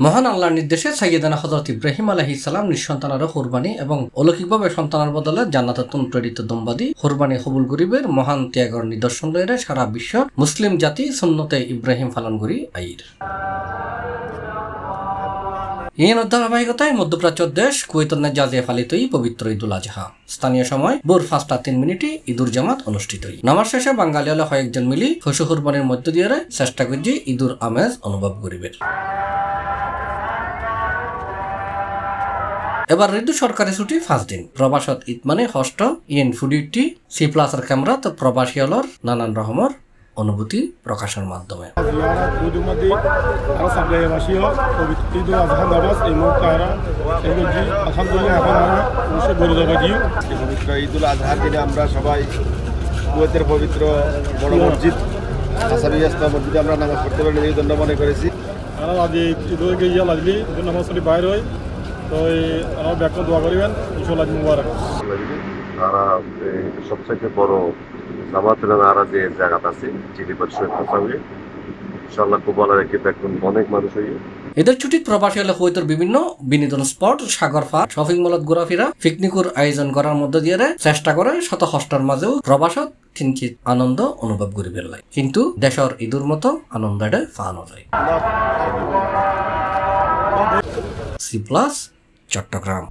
মহান আল্লাহর নির্দেশে সাইয়েদানা হযরত ইব্রাহিম আলাইহিস সালাম নিঃসন্তানের কুরবানি এবং অলৌকিকভাবে সন্তানের বদলে জান্নাতুন প্রেরিত দম্পতি কুরবানি কবুল করিবের মহান ত্যাগের নিদর্শন লইরে সারা বিশ্ব মুসলিম জাতি সুন্নতে ইব্রাহিম পালন করি আইর। এই ধারাবাহিকতায় মধ্যপ্রাচ্যের দেশ কুয়েতের জাজিয়া পালিত পবিত্র ঈদুল আজহা স্থানীয় সময় ভোর 5:03 ঈদুর জামাত অনুষ্ঠিত। নামাজ শেষে বাঙালি হলে কয়েকজন মিলি পশু কুরবানির মধ্য দিয়ে চেষ্টা করছি ঈদুর আমেজ অনুভব করিবে। এবার ঋতু সরকারি ছুটি 5 দিন। প্রবাসত ঈদ মানে হষ্ট ইএন ফুডিটি C+'এর ক্যামেরা তো প্রবাসী হলর নানান রকমের অনুভূতি প্রকাশের মাধ্যমে ঈদুল আজহার দিনে আমরা সবাই কুয়েতের পবিত্র বড় মসজিদ মসজিদে আমরা নামাজ পড়তে পারি এই জন্য মনে করেছি। নামাজ পড়ি বাইর হয় তো আমার ব্যাখ্যা দোয়া করিবেন ইনশাআল্লাহ মুবারক। সবথেকে বড় জামাত আর যে জায়গাটা আছে চিলিপাট সঙ্গে ইনশাআল্লাহ খুব ভালো রেখে দেখুন অনেক মানুষ হয়ে এদের ছুটিত প্রবাসী হলে কুয়েতের বিভিন্ন বিনোদন স্পট সাগর পার শপিং মলত ঘোরাফেরা পিকনিকের আয়োজন করার মধ্য দিয়ে চেষ্টা করে শত কষ্টের মাঝেও প্রবাসত কিঞ্চিত আনন্দ অনুভব করি ফেললাই, কিন্তু দেশের ঈদুর মতো আনন্দ পাওয়া যায়। C+ চট্টগ্রাম।